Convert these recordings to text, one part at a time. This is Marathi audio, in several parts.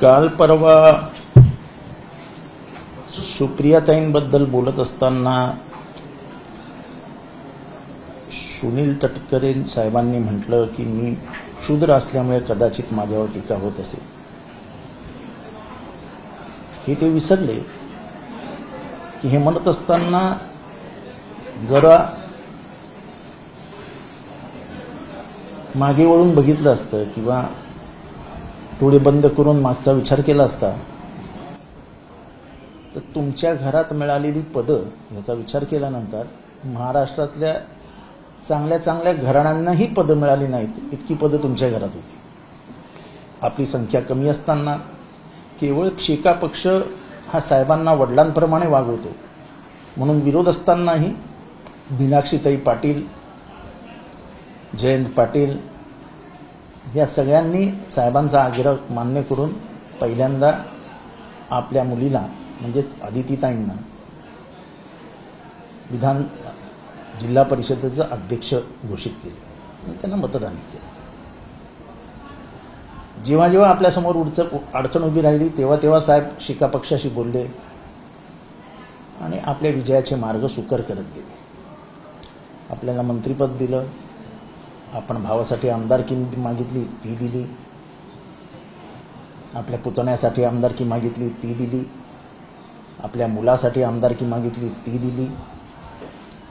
काल परवा सुप्रियाताईंबद्दल बोलत असताना सुनील तटकरे साहेबांनी म्हटलं की मी शूद्र असल्यामुळे कदाचित माझ्यावर टीका होत असेल. हे ते विसरले की हे म्हणत असताना जरा मागे वळून बघितलं असतं किंवा डोळे बंद करून मागचा विचार केला असता तर तुमच्या घरात मिळालेली पदं याचा विचार केल्यानंतर महाराष्ट्रातल्या चांगल्या चांगल्या घराण्यांनाही पदं मिळाली नाहीत इतकी पदं तुमच्या घरात होती. आपली संख्या कमी असताना केवळ शेका पक्ष हा साहेबांना वडिलांप्रमाणे वागवतो म्हणून विरोध असतानाही मीनाक्षीताई पाटील, जयंत पाटील या सगळ्यांनी साहेबांचा आग्रह मान्य करून पहिल्यांदा आपल्या मुलीला म्हणजेच अदितीताईंना विधान जिल्हा परिषदेचं अध्यक्ष घोषित केले आणि त्यांना मतदान केलं. जेव्हा जेव्हा आपल्यासमोर अडचण उभी राहिली तेव्हा तेव्हा साहेब शिका पक्षाशी बोलले आणि आपल्या विजयाचे मार्ग सुकर करत गेले. आपल्याला मंत्रिपद दिलं, आपण भावासाठी आमदारकी मागितली ती दिली, आपल्या पुतण्यासाठी आमदारकी मागितली ती दिली, आपल्या मुलासाठी आमदारकी मागितली ती दिली,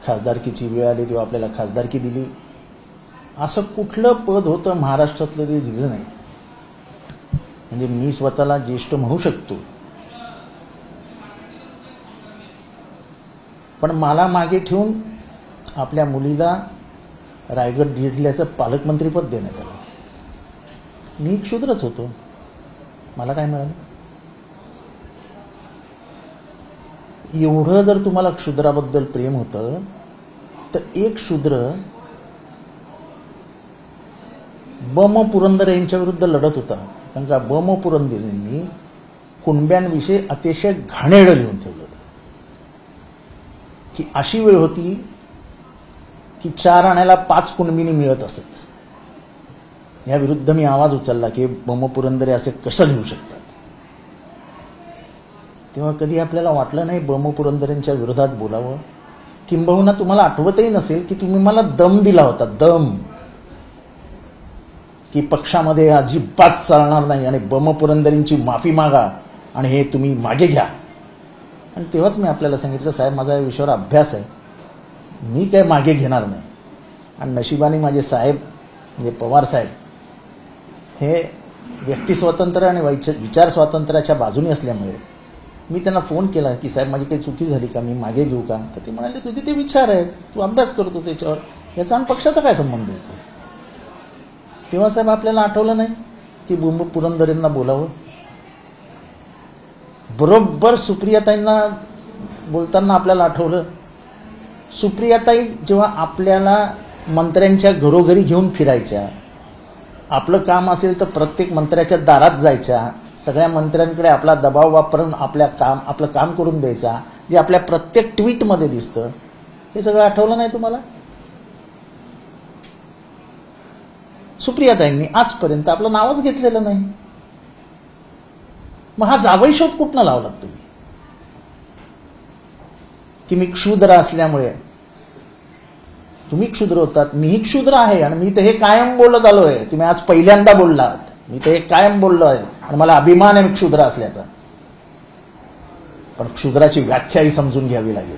खासदारकीची वेळ आली तेव्हा आपल्याला खासदारकी दिली. असं कुठलं पद होतं महाराष्ट्रातलं ते दिलं नाही. म्हणजे मी स्वतःला ज्येष्ठ म्हणू शकतो पण मला मागे ठेवून आपल्या मुलीला रायगड जिल्ह्याचं पालकमंत्रीपद देण्यात आलं. मी एक शूद्रच होतो, मला काय मिळालं? एवढं जर तुम्हाला शूद्राबद्दल प्रेम होतं तर एक शूद्र बम पुरंदर यांच्या विरुद्ध लढत होता. कारण का बम पुरंदरेंनी कुणब्यांविषयी अतिशय घाणेरडं लिहून ठेवलं होतं की अशी वेळ होती की 4 आण्याला 5 कुणबिनी मिळत असत. या विरुद्ध मी आवाज उचलला की बम पुरंदरे असे कसं लिहू शकतात. तेव्हा कधी आपल्याला वाटलं नाही बम पुरंदरेंच्या विरोधात बोलावं. किंबहुना तुम्हाला आठवतही नसेल की तुम्ही मला दम दिला होता, दम, की पक्षामध्ये अजिबात चालणार नाही आणि बम पुरंदरेंची माफी मागा आणि हे तुम्ही मागे घ्या. आणि तेव्हाच मी आपल्याला सांगितलं साहेब माझा या विषयावर अभ्यास आहे, मी काय मागे घेणार नाही. आणि नशिबाने माझे साहेब म्हणजे पवार साहेब हे व्यक्ती स्वातंत्र्य आणि विचार स्वातंत्र्याच्या बाजूने असल्यामुळे मी त्यांना फोन केला की साहेब माझी काही चुकी झाली का, मी मागे घेऊ का? तर ते म्हणाले तुझे ते विचार आहेत, तू अभ्यास करतो त्याच्यावर, याचा आणि पक्षाचा काय संबंध येतो. तेव्हा साहेब आपल्याला आठवलं नाही की बम पुरंदरेंना बोलावं. बरोबर सुप्रियाताईंना बोलताना आपल्याला आठवलं. सुप्रियाताई जेव्हा आपल्याला मंत्र्यांच्या घरोघरी घेऊन फिरायच्या, आपलं काम असेल तर प्रत्येक मंत्र्याच्या दारात जायच्या, सगळ्या मंत्र्यांकडे आपला दबाव वापरून आपलं काम करून द्यायचा, जे आपल्या प्रत्येक ट्विटमध्ये दिसतं. हे सगळं आठवलं नाही तुम्हाला? सुप्रियाताईंनी आजपर्यंत आपलं नावच घेतलेलं नाही. मग हा जावई शोध कुठनं लावलात तुम्ही की मी क्षुद्र असल्यामुळे? तुम्ही क्षुद्र होतात, मीही क्षुद्र आहे आणि मी तर हे कायम बोलत आलोय. तुम्ही आज पहिल्यांदा बोललात, मी तर हे कायम बोललो आहे आणि मला अभिमान आहे क्षुद्र असल्याचा. पण क्षुद्राची व्याख्याही समजून घ्यावी लागेल.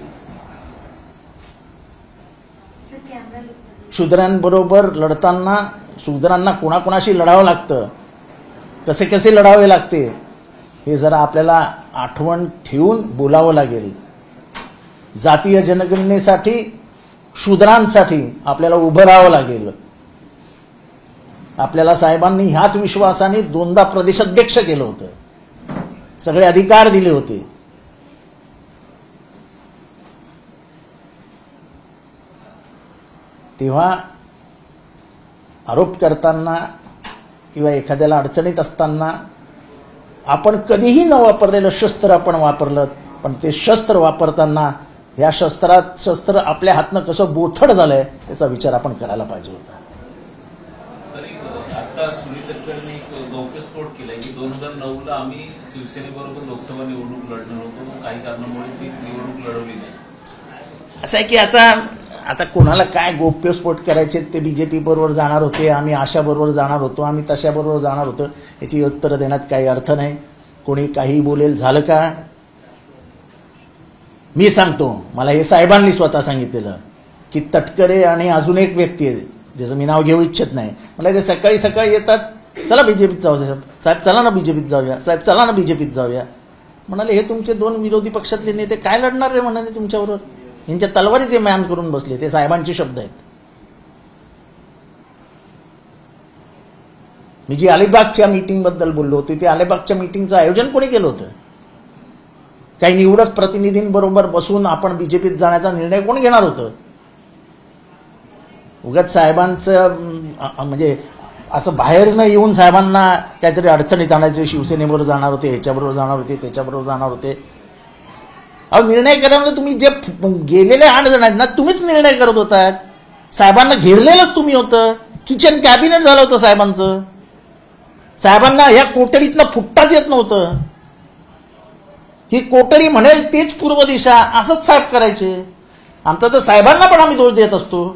क्षुद्रांबरोबर लढताना शूद्रांना कोणाकोणाशी लढावं लागतं, कसे कसे लढावे लागते हे जरा आपल्याला आठवण ठेवून बोलावं लागेल. जातीय जनगणनेसाठी शूद्रांसाठी आपल्याला उभं राहावं लागेल. आपल्याला साहेबांनी ह्याच विश्वासाने 2दा प्रदेशाध्यक्ष केलं होतं, सगळे अधिकार दिले होते. तेव्हा आरोप करताना किंवा एखाद्याला अडचणीत असताना आपण कधीही न वापरलेलं शस्त्र आपण वापरलं, पण ते शस्त्र वापरताना या शस्त्र आपल्या हातनं कसं बोथड झालंय याचा विचार आपण करायला पाहिजे होता. आता सुनील तटकरेंनी एक गौप्यस्फोट केलाय की 2000 2009ला आम्ही शिवसेनेबरोबर लोकसभा निवडणूक लढणार होतो, मग काही कारणामुळे ती निवडणूक लढवली नाही. असं आहे की आता कोणाला काय गोप्यस्फोट करायचे, ते बीजेपी बरोबर जाणार होते, आम्ही आशा बरोबर जाणार होतो, आम्ही तशा बरोबर जाणार होतो, याची उत्तरं देण्यात काही अर्थ नाही. कोणी काही बोलेल, झालं का? मी सांगतो, मला हे साहेबांनी स्वतः सांगितलेलं की तटकरे आणि अजून एक व्यक्ती आहे, ज्याचं मी नाव घेऊ इच्छित नाही, मला ते सकाळी सकाळी येतात, चला बीजेपीत जाऊया साहेब, चला ना बीजेपीत जाऊया साहेब, चला ना बीजेपीत जाऊया. म्हणाले हे तुमचे दोन विरोधी पक्षातले नेते काय लढणार रे म्हणाले तुमच्याबरोबर, यांच्या तलवारीचे मॅन करून बसले. ते साहेबांचे शब्द आहेत. मी जी अलिबागच्या मीटिंग बद्दल बोललो होतो, ते अलिबागच्या मीटिंगचं आयोजन कोणी केलं होतं? काही निवडक प्रतिनिधींबरोबर बसून आपण बीजेपीत जाण्याचा निर्णय कोण घेणार होतं? उगाच साहेबांचं म्हणजे असं बाहेर न येऊन साहेबांना काहीतरी अडचणीत आणायचे, शिवसेनेबरोबर जाणार होते, ह्याच्याबरोबर जाणार होते, त्याच्याबरोबर जाणार होते. अहो निर्णय करायला तुम्ही जे गेलेले 8 जण आहेत ना, तुम्हीच निर्णय करत होतात. साहेबांना घेरलेलंच तुम्ही होतं. किचन कॅबिनेट झालं होतं साहेबांचं. साहेबांना ह्या कोठडीतनं फुटताच येत नव्हतं. ही कोठडी म्हणेल तेच पूर्व दिशा, असंच साहेब करायचे. आमचा तर साहेबांना पण आम्ही दोष देत असतो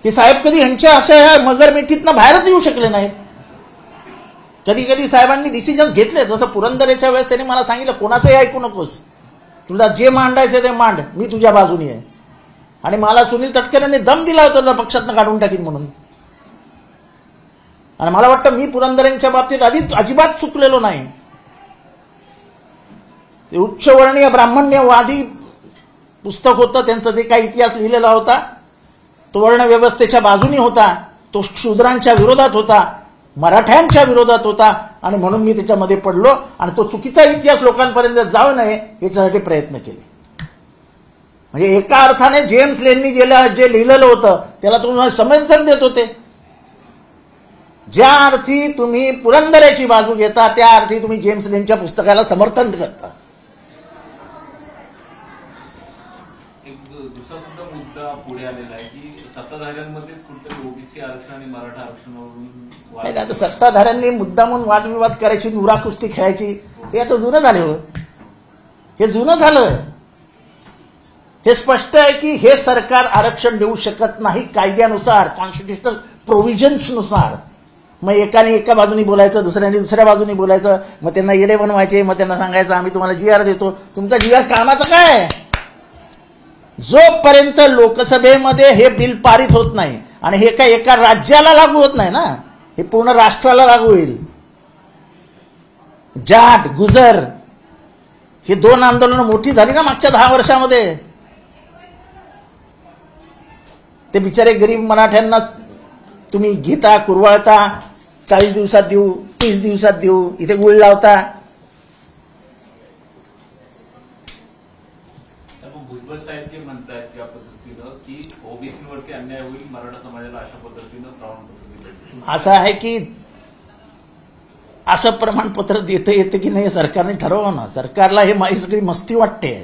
की साहेब कधी ह्यांच्या अशा ह्या मगरमिठीतनं बाहेरच येऊ शकले नाहीत. कधी कधी साहेबांनी डिसिजन्स घेतले, जसं पुरंदरेच्या वेळेस त्यांनी मला सांगितलं कोणाचंही ऐकू नकोस, तुला जे मांडायचं ते मांड, मी तुझ्या बाजूनी आहे. आणि मला सुनील तटकरेंनी दम दिला होता पक्षातनं काढून टाकीन म्हणून. आणि मला वाटतं मी पुरंदरेंच्या बाबतीत अजिबात चुकलेलो नाही. ते उच्चवर्णीय ब्राह्मण्यवादी पुस्तक होतं त्यांचं, जे काही इतिहास लिहिलेला होता तो वर्ण व्यवस्थेच्या बाजूनी होता, तो शूद्रांच्या विरोधात होता, मराठ्यांच्या विरोधात होता. आणि म्हणून मी त्याच्यामध्ये पडलो आणि तो चुकीचा इतिहास लोकांपर्यंत जाऊ नये याच्यासाठी प्रयत्न केले. म्हणजे एका अर्थाने जेम्स लेननी जे लिहिलेलं होतं त्याला तुम्ही समर्थन देत होते. ज्या अर्थी तुम्ही पुरंदरेची बाजू घेता त्या अर्थी तुम्ही जेम्स लेनच्या पुस्तकाला समर्थन करता. एक दुसरा सुद्धा मुद्दा पुढे आलेला आहे की सत्ताधाऱ्यांमध्येच कुठेतरी ओबीसी आरक्षण आणि मराठा आरक्षणावरून आता सत्ताधाऱ्यांनी मुद्दामून वादविवाद करायची, नुरा कुस्ती खेळायची, हे आता जुनं झाले हो. हे जुनं झालं. हे स्पष्ट आहे की हे सरकार आरक्षण देऊ शकत नाही कायद्यानुसार, कॉन्स्टिट्युशनल प्रोव्हिजन्सनुसार. मग एकाने एका बाजूनी बोलायचं, दुसऱ्याने दुसऱ्या बाजूनी बोलायचं, मग त्यांना येडे बनवायचे, मग त्यांना सांगायचं आम्ही तुम्हाला GR देतो. तुमचा GR कामाचं काय? जोपर्यंत लोकसभेमध्ये हे बिल पारित होत नाही, आणि हे काय एका राज्याला लागू होत नाही ना, हे पूर्ण राष्ट्राला लागू होईल. जाट गुजर ही 2 आंदोलनं मोठी झाली ना मागच्या 10 वर्षामध्ये. ते बिचारे गरीब मराठ्यांना तुम्ही घेता, कुरवाळता, 40 दिवसात देऊ, 30 दिवसात देऊ, इथे गुळ लावता. भुजबळ साहेब म्हणतायत या पद्धतीनं की ओबीसीवरती अन्याय होईल, मराठा समाजाला अशा पद्धतीनं प्रमाणपत्र दिलं. असं आहे की असं प्रमाणपत्र देता येतं की नाही सरकारने ठरवावं ना. सरकारला ही सगळी मस्ती वाटते.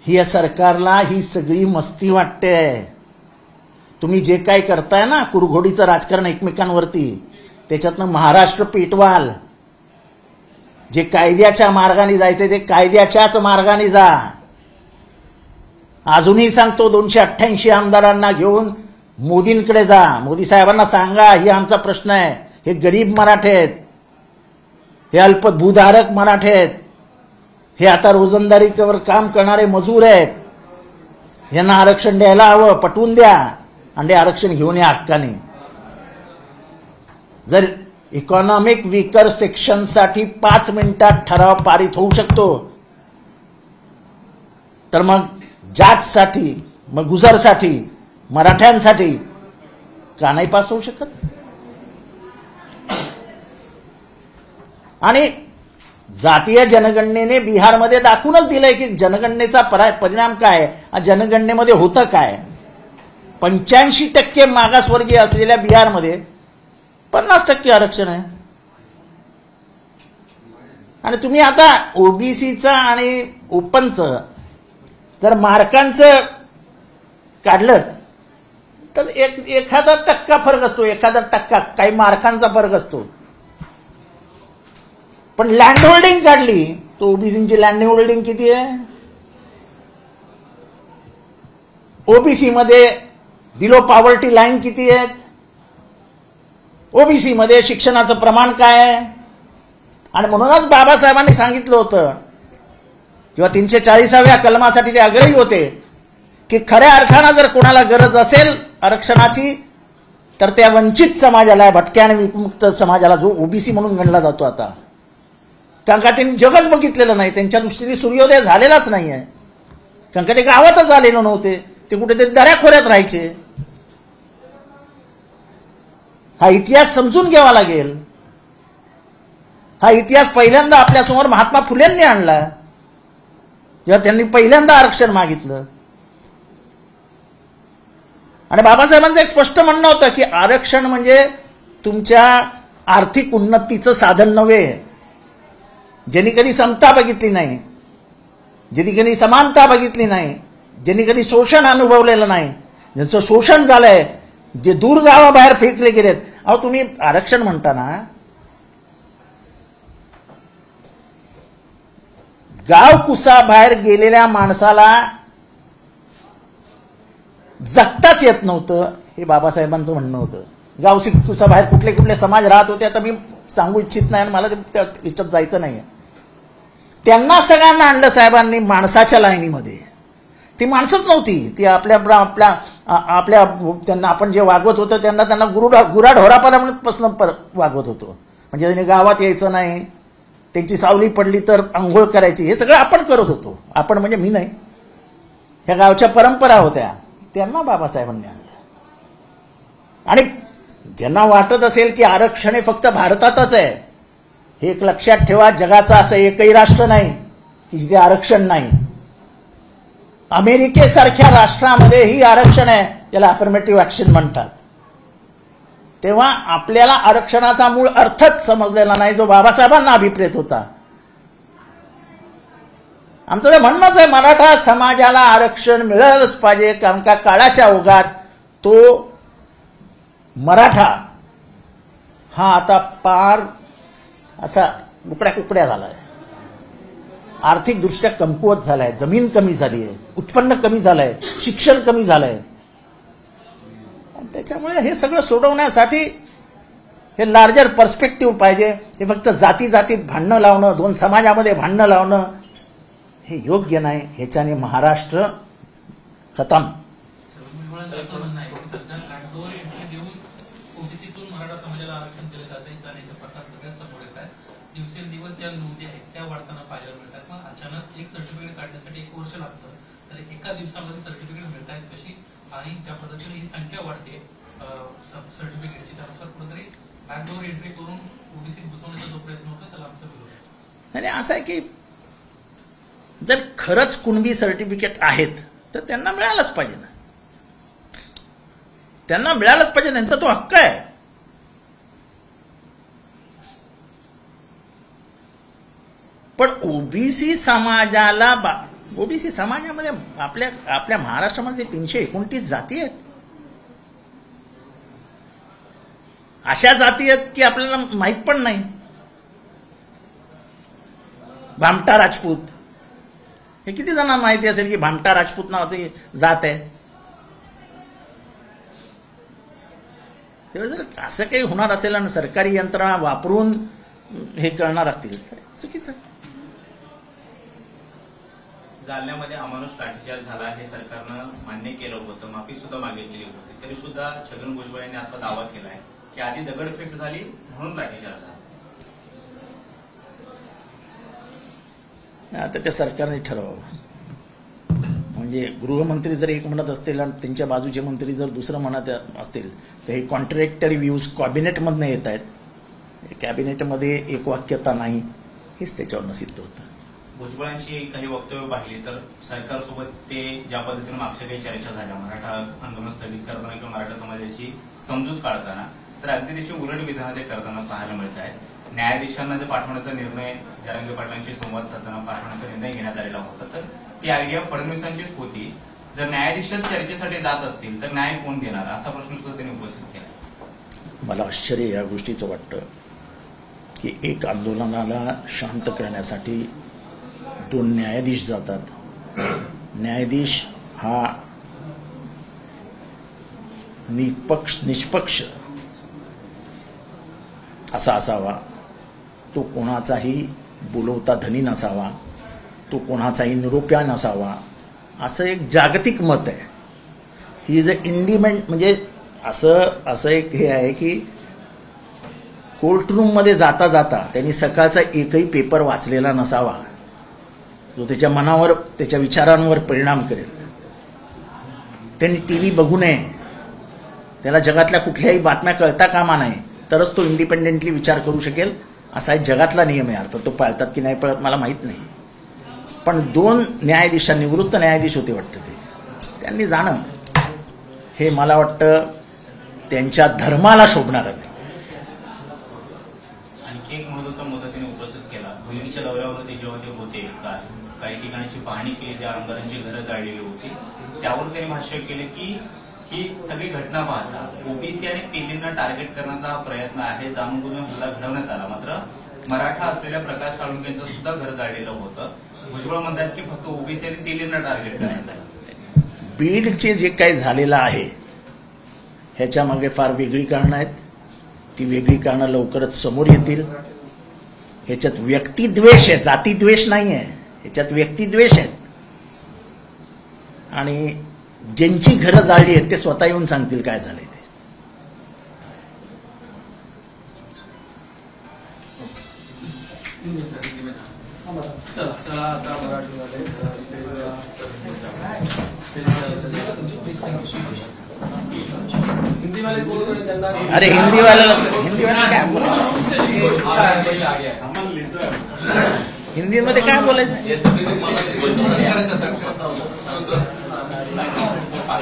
ही सरकारला ही सगळी मस्ती वाटते. तुम्ही जे काय करताय ना कुरघोडीचं राजकारण एकमेकांवरती, त्याच्यातनं महाराष्ट्र पेटवाल. जे कायद्याच्या मार्गाने जायचे ते कायद्याच्याच मार्गाने जा. अजूनही सांगतो 288 आमदारांना घेऊन मोदींकडे जा. मोदी साहेबांना सांगा ही आमचा प्रश्न आहे. हे गरीब मराठे आहेत, हे अल्पभूधारक मराठे आहेत, हे आता रोजंदारीवर काम करणारे मजूर आहेत, यांना आरक्षण द्यायला हवं, पटवून द्या आणि आरक्षण घेऊन या हक्काने. जर इकॉनॉमिक वीकर सेक्शनसाठी 5 मिनिटात ठराव पारित होऊ शकतो, तर मग जाटसाठी, मग गुजरसाठी, मराठ्यांसाठी का नाही पास होऊ शकत? आणि जातीय जनगणनेने बिहारमध्ये दाखवूनच दिलंय की जनगणनेचा परिणाम काय, जनगणनेमध्ये होतं काय. 85% मागासवर्गीय असलेल्या बिहारमध्ये 50% आरक्षण आहे. आणि तुम्ही आता ओबीसीचं आणि ओपनचं जर मार्कांचं काढलं तर एखादा टक्का फरक असतो, एखादा टक्का, काही मार्कांचा फरक असतो. पण लँड होल्डिंग काढली तर ओबीसीची लँड होल्डिंग किती आहे? ओबीसी मध्ये बिलो पॉवर्टी लाईन किती आहेत? ओबीसी मध्ये शिक्षणाचं प्रमाण काय आहे? आणि म्हणूनच बाबासाहेबांनी सांगितलं होतं, जेव्हा 340व्या कलमासाठी ते आग्रही होते, की खऱ्या अर्थानं जर कोणाला गरज असेल आरक्षणाची तर त्या वंचित समाजाला, भटक्या आणि विमुक्त समाजाला, जो ओबीसी म्हणून गणला जातो आता, कारण का त्यांनी जगच बघितलेलं नाही, त्यांच्या दृष्टीने सूर्योदय झालेलाच नाही आहे, कारण का ते गावातच आलेले नव्हते, ते कुठेतरी दऱ्याखोऱ्यात राहायचे. हा इतिहास समजून घ्यावा लागेल. हा इतिहास पहिल्यांदा आपल्यासमोर महात्मा फुलेंनी आणला, जेव्हा त्यांनी पहिल्यांदा आरक्षण मागितलं. आणि बाबासाहेबांचं एक स्पष्ट म्हणणं होतं की आरक्षण म्हणजे तुमच्या आर्थिक उन्नतीचं साधन नव्हे. ज्यांनी कधी समता बघितली नाही, ज्यांनी कधी समानता बघितली नाही, ज्यांनी कधी शोषण अनुभवलेलं नाही, ज्यांचं शोषण झालंय, जे दूर गावाबाहेर फेकले गेलेत. अहो तुम्ही आरक्षण म्हणताना गाव कुसाबाहेर गेलेल्या माणसाला जगताच येत नव्हतं, हे बाबासाहेबांचं म्हणणं होतं. गाव कुसाबाहेर कुठले कुठले समाज राहत होते आता मी सांगू इच्छित नाही आणि मला त्याच्यात जायचं नाही. त्यांना सगळ्यांना आणलं साहेबांनी माणसाच्या लाईनीमध्ये. ती माणसंच नव्हती, ती आपल्या त्यांना आपण जे वागवत होतो त्यांना गुराढोरापासून वागवत होतो. म्हणजे त्यांनी गावात यायचं नाही, त्यांची सावली पडली तर आंघोळ करायची, हे सगळं आपण करत होतो. आपण म्हणजे मी नाही, ह्या गावच्या परंपरा होत्या, त्यांना बाबासाहेबांनी आणलं. आणि ज्यांना वाटत असेल की आरक्षण हे फक्त भारतातच आहे, हे एक लक्षात ठेवा, जगाचं असं एकही राष्ट्र नाही की जिथे आरक्षण नाही. अमेरिकेसारख्या राष्ट्रामध्येही आरक्षण आहे, त्याला अफर्मेटिव्ह ऍक्शन म्हणतात. तेव्हा आपल्याला आरक्षणाचा मूळ अर्थच समजलेला नाही, जो बाबासाहेबांना अभिप्रेत होता. आमचं ते म्हणणंच आहे, मराठा समाजाला आरक्षण मिळालंच पाहिजे, कारण का काळाच्या ओघात तो मराठा हा आता पार असा उकड्या कुकड्या झालाय, आर्थिकदृष्ट्या कमकुवत झालाय, जमीन कमी झाली आहे, उत्पन्न कमी झालंय, शिक्षण कमी झालंय. त्याच्यामुळे हे सगळं सोडवण्यासाठी हे लार्जर पर्स्पेक्टिव्ह पाहिजे. हे फक्त जाती जातीत भांडणं लावणं, दोन समाजामध्ये भांडणं लावणं हे योग्य नाही. ह्याच्याने महाराष्ट्र खतम. मराठा समाजाला आरक्षण दिलं जाते, जाण्याचे प्रकार सगळ्यात समोर येत आहेत. दिवसेंदिवस ज्या नोंदी आहेत त्या वाढताना पाहायला मिळतात. मग अचानक एक सर्टिफिकेट काढण्यासाठी 1 वर्ष लागतं, तर एका दिवसामध्ये सर्टिफिकेट मिळत आहेत कशी? आणि ज्या पद्धतीने ही संख्या वाढते सर्टिफिकेटची, त्यानुसार कुठेतरी बॅकडोर एंट्री करून ओबीसी घुसवण्याचा जो प्रयत्न होतो त्याला आमचा विरोध आहे. आणि असं आहे की जर खरंच कुणबी सर्टिफिकेट आहेत तर त्यांना मिळालंच पाहिजे ना, त्यांना मिळालंच पाहिजे, त्यांचा तो हक्क आहे. पण ओबीसी समाजामध्ये आपल्या महाराष्ट्रामध्ये 329 जाती आहेत. अशा जाती आहेत की आपल्याला माहित पण नाही. भामटा राजपूत, हे किती जणांना माहिती असेल की भामटा राजपूत नावाची जात आहे? तेव्हा जर असं काही होणार असेल आणि सरकारी यंत्रणा वापरून हे करणार असतील तर चुकीचं. जालन्यामध्ये अमानुष लाठीचार्ज झाला हे सरकारनं मान्य केलं होतं, माफी सुद्धा मागितलेली होती, तरी सुद्धा छगन भुजबळ यांनी आता दावा केलाय की आधी दगडफेक झाली म्हणून लाठीचार्ज झाला. आता त्या सरकारने ठरवावं. म्हणजे गृहमंत्री जर एक म्हणत असतील आणि त्यांच्या बाजूचे मंत्री जर दुसरं म्हणत असतील तर हे कॉन्ट्रॅक्टरी व्ह्यूज कॅबिनेटमधनं येत आहेत. कॅबिनेटमध्ये एकवाक्यता नाही, हेच त्याच्यावरनं सिद्ध होतं. भुजबळांची काही वक्तव्य पाहिली तर सरकारसोबत ते ज्या पद्धतीने मागच्या काही चर्चा झाल्या मराठा आंदोलन स्थगित करताना किंवा मराठा समाजाची समजूत काढताना, तर अगदी त्याची उलट विधानं ते करताना पाहायला मिळत आहेत. न्यायाधीशांना जे पाठवण्याचा निर्णय जरांगे पाटलांशी संवाद साधताना पाठवण्याचा निर्णय घेण्यात आलेला होता, तर ती आयडिया फडणवीसांचीच होती. जर न्यायाधीशच चर्चेसाठी जात असतील तर न्याय कोण देणार असा प्रश्न सुद्धा त्यांनी उपस्थित केला. मला आश्चर्य या गोष्टीचं वाटतं की एक आंदोलनाला शांत करण्यासाठी 2 न्यायाधीश जातात. न्यायाधीश हा निष्पक्ष असा असावा, तो कोणाचाही बोलवता धनी नसावा, तो कोणाचाही निरोप्या नसावा, असं एक जागतिक मत आहे. ही इज अ इंडिपेंडंट, म्हणजे असं एक हे आहे की कोर्टरूममध्ये जाता जाता त्यांनी सकाळचा एकही पेपर वाचलेला नसावा जो त्याच्या मनावर, त्याच्या विचारांवर परिणाम करेल. त्यांनी टीव्ही बघू नये, त्याला जगातल्या कुठल्याही बातम्या कळता कामा नये, तरच तो इंडिपेंडेंटली विचार करू शकेल. असा एक जगातला नियम आहे. अर्थात तो पाळतात की नाही पाळत मला माहीत नाही, पण 2 न्यायाधीश, निवृत्त न्यायाधीश होते वाटतं ते, त्यांनी जाणं हे मला वाटतं त्यांच्या धर्माला शोभणारं नाही. आणखी एक महत्वाचा मुद्दा त्यांनी उपस्थित केला. बहिणीच्या दौऱ्यावरती जेव्हा ते होते, काही ठिकाणची पाहणी केली, ज्या आमदारांची घरं जाळलेली होती, त्यावर त्यांनी भाष्य केले की ही सगळी घटना पाहता ओबीसी आणि तेलींना टार्गेट करण्याचा हा प्रयत्न आहे, जाणून बुजून हल्ला घडवण्यात आला. मात्र मराठा असलेल्या प्रकाश साळुंखेंचं सुद्धा घर जाळलेलं होतं. भुजबळ म्हणतात की फक्त ओबीसी आणि तेलींना टार्गेट करण्यात आलं. बीडचे जे काही झालेलं आहे ह्याच्या मागे फार वेगळी कारणं आहेत. ती वेगळी कारणं लवकरच समोर येतील. ह्याच्यात व्यक्तिद्वेष आहे, जातीद्वेष नाही आहे, ह्याच्यात व्यक्तिद्वेष आहेत. आणि ज्यांची घरं जाळली आहेत ते स्वतः येऊन सांगतील काय झालंय ते. चला आता मराठीमध्ये हिंदी वाले बोल रहे हैं. अरे हिंदी वाला काय बोला, हिंदी मध्ये काय बोलायचं.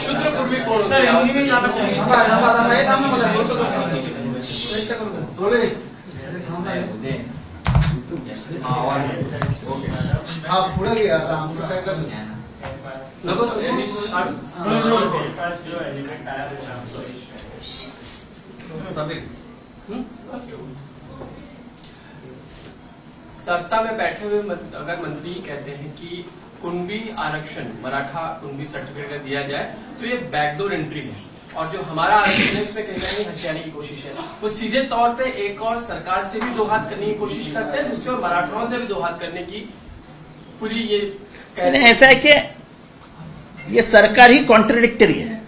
शूद्रपूर्वी कोण हा पुढे घ्या आता आमच्या साईडला सत्ता में बैठे हुए अगर मंत्री कहते हैं कि कुणबी आरक्षण मराठा कुणबी सर्टिफिकेट दिया जाए तो ये बैकडोर एंट्री है, और जो हमारा आरक्षण है उसमें कहीं ना कहीं हथियाने की कोशिश है. वो सीधे तौर पे एक और सरकार से भी 2 हाथ करने की कोशिश करते हैं, दूसरे और मराठाओं से भी 2 हाथ करने की पूरी ये नहीं, ऐसा है कि ये सरकार ही कॉन्ट्रडिक्टरी है.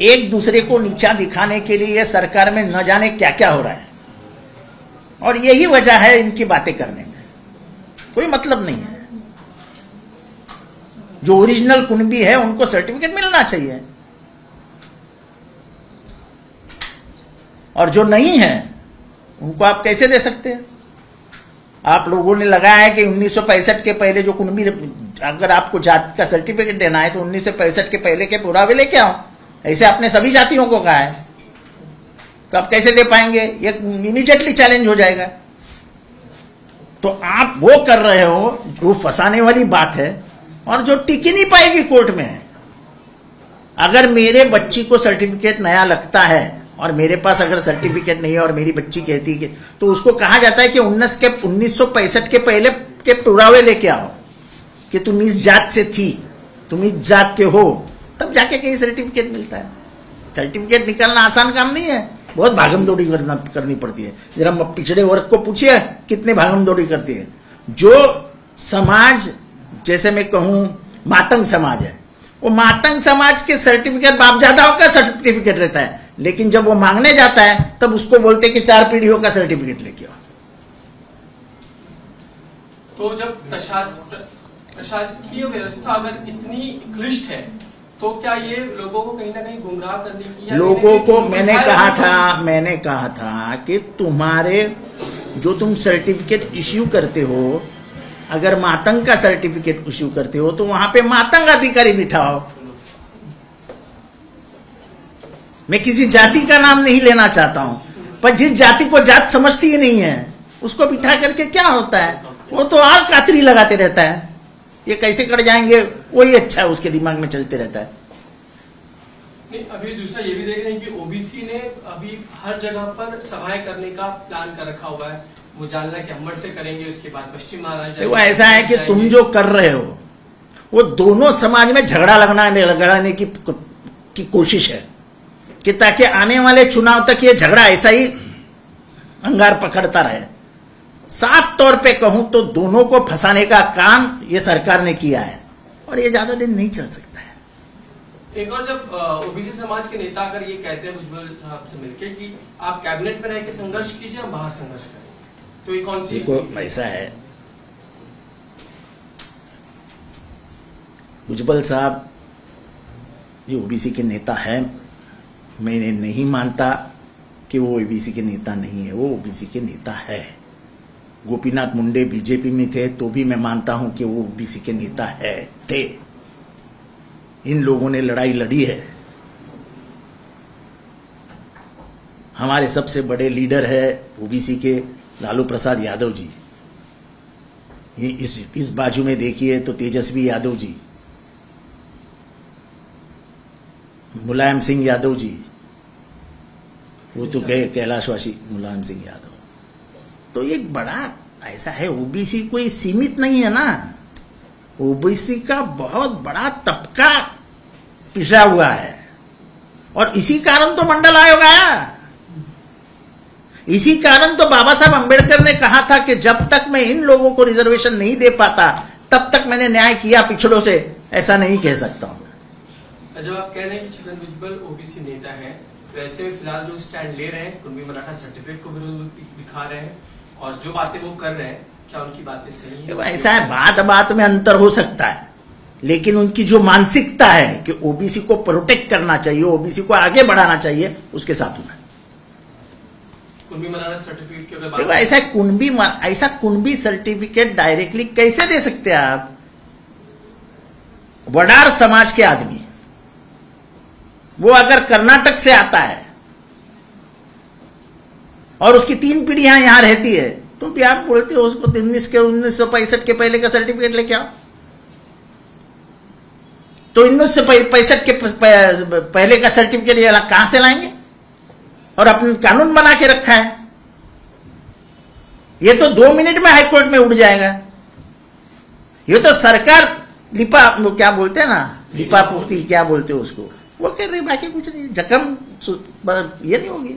एक दूसरे को नीचा दिखाने के लिए ये सरकार में न जाने क्या क्या हो रहा है, और यही वजह है इनकी बातें करने में. कोई मतलब नहीं है. जो ओरिजिनल कुणबी है उनको सर्टिफिकेट मिलना चाहिए, और जो नहीं है उनको आप कैसे दे सकते हैं. आप लोगों ने लगाया है कि 1965 के पहले जो कुणबी, अगर आपको जात का सर्टिफिकेट देना है तो 1965 के पहले के पुरावे लेके आओ. ऐसे आपने सभी जातियों को कहा है, तो आप कैसे दे पाएंगे. ये इमीडिएटली चैलेंज हो जाएगा. तो आप वो कर रहे हो जो फंसाने वाली बात है और जो टिक ही नहीं पाएगी कोर्ट में. अगर मेरे बच्ची को सर्टिफिकेट नया लगता है और मेरे पास अगर सर्टिफिकेट नहीं है और मेरी बच्ची कहती है तो उसको कहा जाता है कि 1965 के पहले के पुरावे लेके आओ कि तुम इस जात से थी, तुम इस जात के हो, तब जाके कहीं सर्टिफिकेट मिलता है. सर्टिफिकेट निकालना आसान काम नहीं है, बहुत भागम-दौड़ी करनी पड़ती है. जरा पिछड़े वर्ग को पूछिए कितने भागम-दौड़ी करती है. जो समाज, जैसे मैं कहूं मातंग समाज है, वो मातंग समाज के सर्टिफिकेट बापदादाओं का सर्टिफिकेट रहता है, लेकिन जब वो मांगने जाता है तब उसको बोलते कि 4 पीढ़ियों का सर्टिफिकेट लेके आओ. तो जब प्रशासकीय व्यवस्था अगर इतनी क्लिष्ट है तो क्या ये लोगों को कहीं ना कहीं गुमराह करने की, लोगों को मैंने कहा था कि तुम्हारे जो तुम सर्टिफिकेट इश्यू करते हो, अगर मातंग का सर्टिफिकेट इश्यू करते हो तो वहां पे मातंग अधिकारी बिठाओ. मैं किसी जाति का नाम नहीं लेना चाहता हूं, पर जिस जाति को जात समझती ही नहीं है उसको बिठा करके क्या होता है, वो तो आग कातरी लगाते रहता है. ये कैसे कट जाएंगे, वही अच्छा है, उसके दिमाग में चलते रहता है। नहीं, अभी दूसरा ये भी देख रहे हैं कि ओबीसी ने अभी हर जगह पर सभाएं करने का प्लान कर रखा हुआ है। वो जालना के अंबड़ से करेंगे, उसके बाद पश्चिम महाराष्ट्र। वो ऐसा है कि तुम जो कर रहे हो वो दोनों समाज में झगड़ा लगाने की कोशिश है कि ताकि आने वाले चुनाव तक ये झगड़ा ऐसा ही अंगार पकड़ता रहे। साफ तौर पे कहूं तो दोनों को फंसाने का काम ये सरकार ने किया है और ये ज्यादा दिन नहीं चल सकता है। एक और जब ओबीसी समाज के नेता अगर ये कहते हैं भुजबल साहब से मिलकर कि आप कैबिनेट में रह के संघर्ष कीजिए, हम बाहर संघर्ष करें, तो ये कौन सी? देखो ऐसा है, भुजबल साहब ये ओबीसी के नेता है, मैं नहीं मानता कि वो ओबीसी के नेता नहीं है, वो ओबीसी के नेता है। गोपीनाथ मुंडे बीजेपी में थे तो भी मैं मानता हूं कि वो ओबीसी के नेता है थे। इन लोगों ने लड़ाई लड़ी है। हमारे सबसे बड़े लीडर है ओबीसी के लालू प्रसाद यादव जी। ये इस बाजू में देखिए तो तेजस्वी यादव जी, मुलायम सिंह यादव जी, वो तो गए कैलाशवासी मुलायम सिंह यादव। तो एक बड़ा ऐसा है, ओबीसी कोई सीमित नहीं है ना, ओबीसी का बहुत बड़ा तबका पिछड़ा हुआ है और इसी कारण तो मंडल आयोग आया। इसी कारण तो बाबा साहब अंबेडकर ने कहा था कि जब तक मैं इन लोगों को रिजर्वेशन नहीं दे पाता तब तक मैंने न्याय किया पिछड़ों से, ऐसा नहीं कह सकता हूं। जब आप कह रहे हैं कि छगन भुजबल ओबीसी नेता है, तो ऐसे फिलहाल जो स्टैंड ले रहे हैं, कुणबी मराठा सर्टिफिकेट को विरोध दिखा रहे हैं और जो बातें वो कर रहे हैं, क्या उनकी बातें सही है? ऐसा है, बात बात में अंतर हो सकता है, लेकिन उनकी जो मानसिकता है कि ओबीसी को प्रोटेक्ट करना चाहिए, ओबीसी को आगे बढ़ाना चाहिए, उसके साथ में कुणबी मराठा सर्टिफिकेट की अगर देखो बात ऐसा कुणबी सर्टिफिकेट डायरेक्टली कैसे दे सकते हैं आप? वडार समाज के आदमी, वो अगर कर्नाटक से आता है और उसकी 3 पीढ़ियां यहां रहती है, तो भी आप बोलते हो उसको 1965 के पहले का सर्टिफिकेट लेके आओ। तो 1965 के पहले का सर्टिफिकेट ये कहां से लाएंगे? और अपने कानून बना के रखा है, ये तो 2 मिनट में हाईकोर्ट में उड़ जाएगा। ये तो सरकार लिपा, क्या बोलते हैं ना, लिपा पुर्ती क्या बोलते हो उसको, वो कह रहे, बाकी कुछ नहीं, जख्म ये नहीं होगी।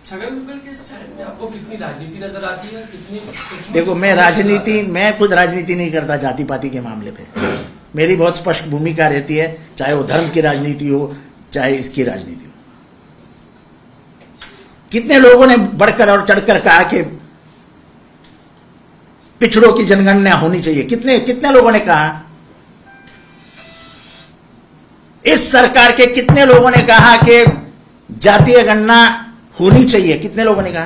छगन भुजबल के स्टैंड में आपको कितनी राजनीति नजर आती है, कितनी? देखो मैं खुद राजनीति नहीं करता जाति पाति के मामले पे। मेरी बहुत स्पष्ट भूमिका रहती है, चाहे वो धर्म की राजनीति हो चाहे इसकी राजनीति हो। कितने लोगों ने बढ़कर और चढ़कर कहा कि पिछड़ों की जनगणना होनी चाहिए, कितने लोगों ने कहा? इस सरकार के कितने लोगों ने कहा कि जातीय गणना होनी चाहिए? कितने लोगों ने कहा?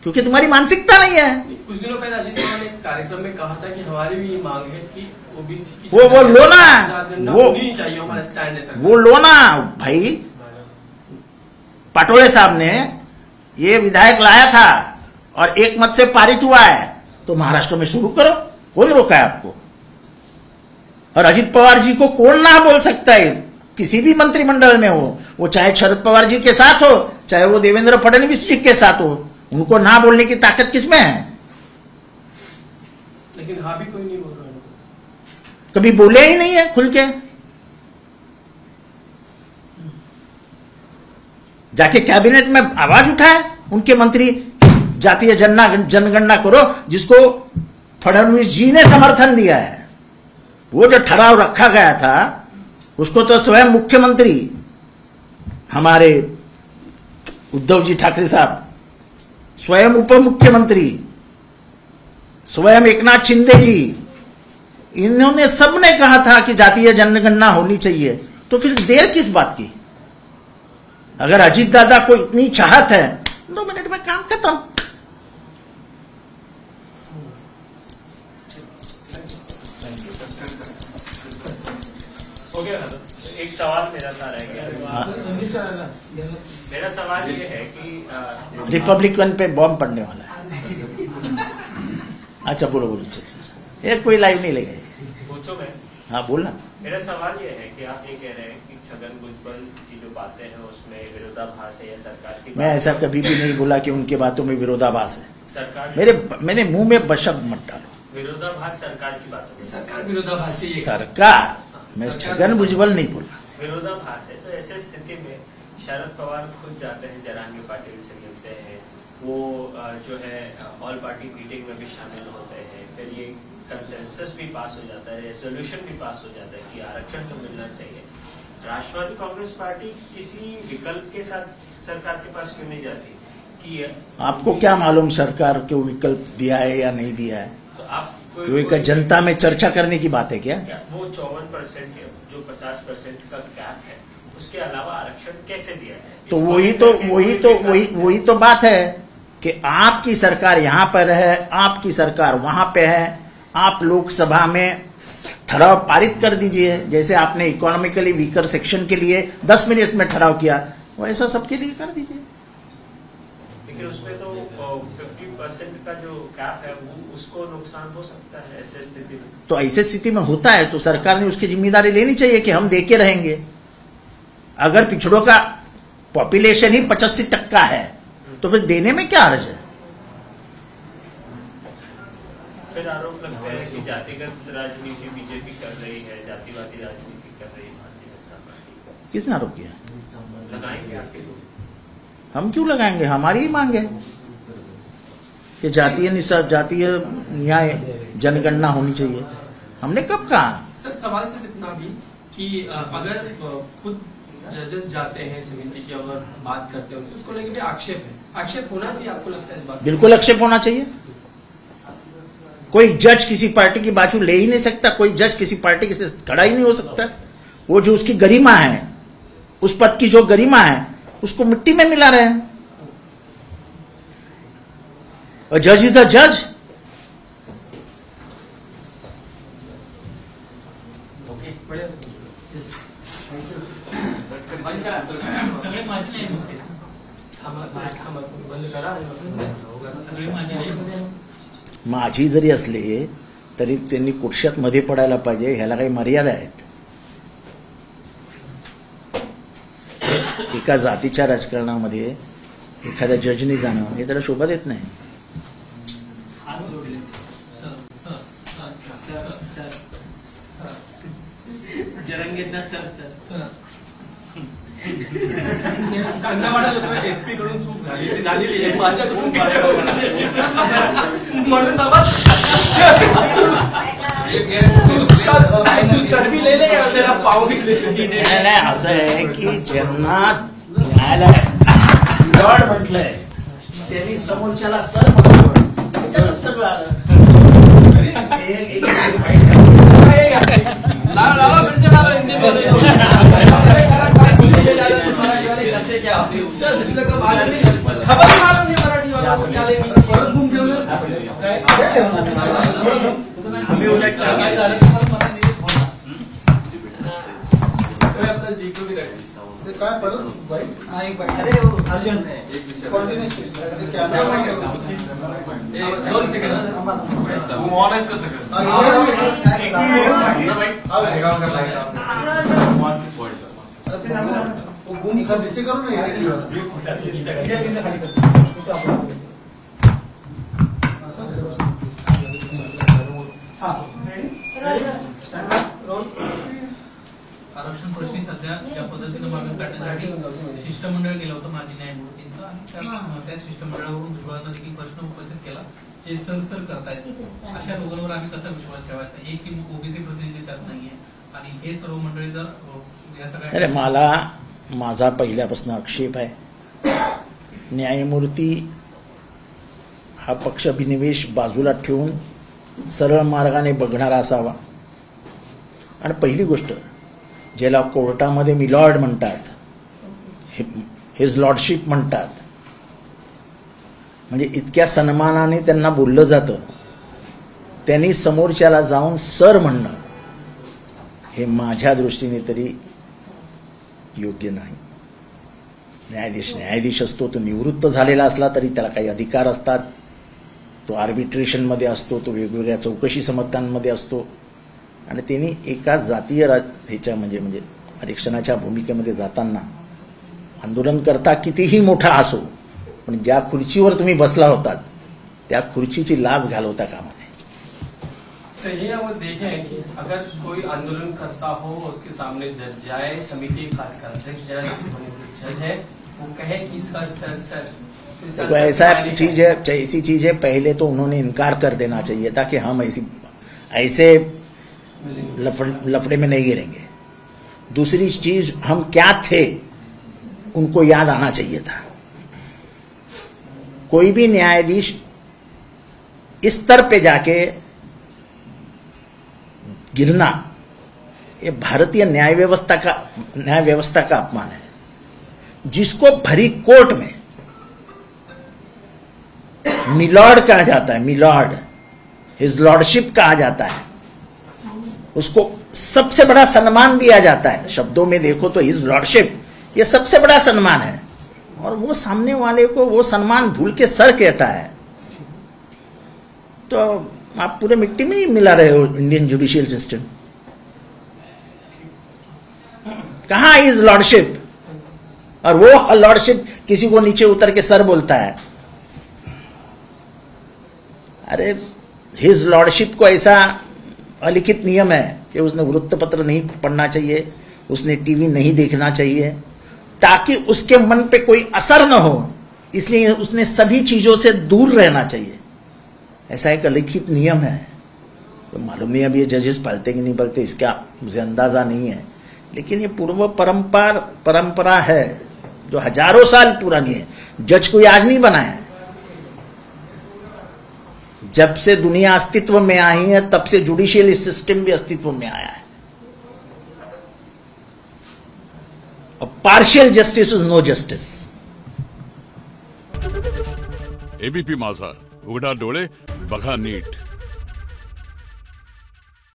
क्योंकि तुम्हारी मानसिकता नहीं है। कुछ दिनों पहले अजीत पवार ने एक कार्यक्रम में कहा था कि हमारी भी ये मांग है कि ओबीसी की वो लो ना, वो होनी चाहिए, हमारा स्टैंड है। वो लो ना भाई। पटोले साहब ने ये विधायक लाया था और एक मत से पारित हुआ है, तो महाराष्ट्र में शुरू करो, कौन रोका है आपको? और अजीत पवार जी को कौन ना बोल सकता है? किसी भी मंत्रिमंडल में हो, वो चाहे शरद पवार जी के साथ हो चाहे वो देवेंद्र फडणवीस जी के साथ हो, उनको ना बोलने की ताकत किसमें है? लेकिन हाँ भी कोई नहीं बोल रहा है, कभी बोले ही नहीं है खुल के। जाके कैबिनेट में आवाज उठाए उनके मंत्री, जातीय जनगणना करो, जिसको फडणवीस जी ने समर्थन दिया है। वो जो ठहराव रखा गया था उसको तो स्वयं मुख्यमंत्री हमारे उद्धव जी ठाकरे साहब, स्वयं उप मुख्यमंत्री, स्वयं एकनाथ शिंदे जी, इन्होंने सबने कहा था कि जातीय जनगणना होनी चाहिए। तो फिर देर किस बात की? अगर अजीत दादा को इतनी चाहत है, 2 मिनट में काम खत्म। एक सवाल मेरा था रह गया। मेरा सवाल ये है कि रिपब्लिकन पे बॉम्ब पड़ने वाला है। अच्छा बोलो चलिए, ये कोई लाइव नहीं लेगा। हाँ बोलना। मेरा सवाल ये है कि आप ये कह रहे हैं कि छगन भुजबल की जो बातें हैं उसमें विरोधाभास है या सरकार की मैं ऐसा कभी भी नहीं बोला कि उनके बातों में विरोधाभास है। सरकार मेरे मुंह में बशब्द मत डालो। विरोधाभास सरकार की बातों में सरकार विरोधाभासी है। सरकार, मैं छगन भुजबल नहीं बोला। विरोधाभास है। तो ऐसे स्थिति में शरद पवार खुद जाते हैं, जरांगी पाटिल से मिलते हैं, वो जो है ऑल पार्टी मीटिंग में भी शामिल होते हैं, फिर ये कंसेंसस भी पास हो जाता है, रेजोल्यूशन भी पास हो जाता है कि आरक्षण तो मिलना चाहिए। राष्ट्रवादी कांग्रेस पार्टी किसी विकल्प के साथ सरकार के पास क्यों नहीं जाती कि आपको क्या मालूम सरकार को विकल्प दिया है या नहीं दिया है? तो आप कोई जनता में चर्चा करने की बात है क्या? वो 54% जो 50% का कैप है, उसके अलावा आरक्षण कैसे दिया जाए? तो वही तो बात है कि आपकी सरकार यहाँ पर है, आपकी सरकार वहां पे है। आप लोकसभा में ठराव पारित कर दीजिए, जैसे आपने इकोनॉमिकली वीकर सेक्शन के लिए 10 मिनट में ठराव किया, वैसा सबके लिए कर दीजिए। लेकिन उसमें तो 50% का जो कैप है वो उसको नुकसान हो सकता है ऐसे स्थिति में। तो ऐसे स्थिति में होता है तो सरकार ने उसकी जिम्मेदारी लेनी चाहिए कि हम देके रहेंगे। अगर पिछड़ों का पॉपुलेशन ही 85% है तो फिर देने में क्या हर्ज है? फिर आरोप लगता है कि जातिगत राजनीति बीजेपी कर रही है, जातिवादी राजनीति कर रही है भारतीय जनता पार्टी। किसने आरोप किया? लगाएंगे आपके लोग? हम क्यों लगाएंगे? हमारी ही मांग है कि जातीय न्याय जनगणना होनी चाहिए। हमने कब कहा? सर सवाल सिर्फ इतना भी कि अगर खुद जजेस जाते हैं समिति की और बात करते हैं उसको लेकर भी आक्षेप होना चाहिए, आपको लगता है इस बात? बिल्कुल आक्षेप होना चाहिए। कोई जज किसी पार्टी की बाजू ले ही नहीं सकता, कोई जज किसी पार्टी से खड़ा ही नहीं हो सकता। वो जो उसकी गरिमा है, उस पद की जो गरिमा है, उसको मिट्टी में मिला रहे हैं। और जज इज अ जज। सगळे माझे नाही होते. सगळे माझे नाही. माझी जरी असले तरी त्यांनी कुठशात मध्ये पडायला पाहिजे, ह्याला काही मर्यादा आहेत. एका जातीच्या राजकारणामध्ये एखाद्या जजनी जाणं हे त्याला शोभा देत नाही. जरंगेंना सर त्यांना वाटत होतं एसपी कडून चूक झाली, ती झालेली आहे माझ्याकडून म्हणून बाबा तू सर्वी ले ले त्याला पाव नाही, असं आहे की ज्यांना न्यायालय लॉर्ड म्हटलंय त्यांनी समोरच्याला सर म्हटलं, त्याच्यातच सगळं आलं. खबर मालूम नहीं मराठी वाला को क्या लेंगे काय परत अर्जंट गुम खर्च करू आरक्षण प्रश्नी सध्या या पद्धतीने मार्ग काढण्यासाठी शिष्टमंडळ गेलं होतं माजी न्यायमूर्तींचं, आणि त्या शिष्टमंडळावरून भुजबळांना देखील प्रश्न उपस्थित केला जे सर करतायत अशा लोकांवर आम्ही कसा विश्वास ठेवायचा? एक ओबीसी प्रतिनिधी त्यात नाहीये आणि हे सर्व मंडळी जर या सगळ्या मला माझा पहिल्यापासून आक्षेप आहे, न्यायमूर्ती हा पक्षाभिनिवेश बाजूला ठेवून सरळ मार्गाने बघणारा असावा. आणि पहिली गोष्ट, ज्याला कोर्टामध्ये मिलॉर्ड म्हणतात, हिज लॉर्डशिप म्हणतात, म्हणजे इतक्या सन्मानाने त्यांना बोललं जातं, त्यांनी समोरच्याला जाऊन सर म्हणणं हे माझ्या दृष्टीने तरी योग्य नाही. न्यायाधीश असतो, तो निवृत्त झालेला असला तरी त्याला काही अधिकार असतात, तो आर्बिट्रेशनमध्ये असतो, तो वेगवेगळ्या चौकशी समत्तांमध्ये असतो, आणि त्यांनी एका जातीय ह्याच्या म्हणजे आरक्षणाच्या भूमिकेमध्ये जाताना आंदोलनकर्ता कितीही मोठा असो पण ज्या खुर्चीवर तुम्ही बसला होतात त्या खुर्चीची लाज घालवता कामा नये. सही है, वो देखें कि अगर कोई आंदोलन करता हो उसके सामने जज जाए, समिति खासकर अध्यक्ष जज है, वो कहे कि सर सर सर तो ऐसा ऐसी चीज है पहले तो उन्होंने इनकार कर देना चाहिए था कि हम ऐसे लफड़े में नहीं गिरेंगे. दूसरी चीज हम क्या थे उनको याद आना चाहिए था. कोई भी न्यायाधीश इस स्तर पे जाके गिरना ये भारतीय न्याय व्यवस्था का अपमान है. जिसको भरी कोर्ट में मिलॉर्ड कहा जाता है, मिलॉर्ड हिज लॉर्डशिप कहा जाता है, उसको सबसे बड़ा सम्मान दिया जाता है. शब्दों में देखो तो हिज लॉर्डशिप ये सबसे बड़ा सम्मान है और वो सामने वाले को वो सम्मान भूल के सर कहता है तो आप पूरे मिट्टी में ही मिला रहे हो इंडियन जुडिशियल सिस्टम. कहां हिज लॉर्डशिप? और वो लॉर्डशिप किसी को नीचे उतर के सर बोलता है. अरे हिज लॉर्डशिप को ऐसा अलिखित नियम है कि उसने वृत्तपत्र नहीं पढ़ना चाहिए, उसने टीवी नहीं देखना चाहिए ताकि उसके मन पे कोई असर न हो, इसलिए उसने सभी चीजों से दूर रहना चाहिए. ऐसा एक अलिखित नियम है. तो मालूम नहीं अब ये जजेस पालते कि नहीं पालते इसका मुझे अंदाजा नहीं है, लेकिन ये पूर्व परंपरा है जो हजारों साल पुरानी है. जज कोई आज नहीं बनाया है. जब से दुनिया अस्तित्व में आई है तब से जुडिशियल सिस्टम भी अस्तित्व में आया है. Partial justice is no justice. ABP Majha, उघडा डोळे बघा नीट.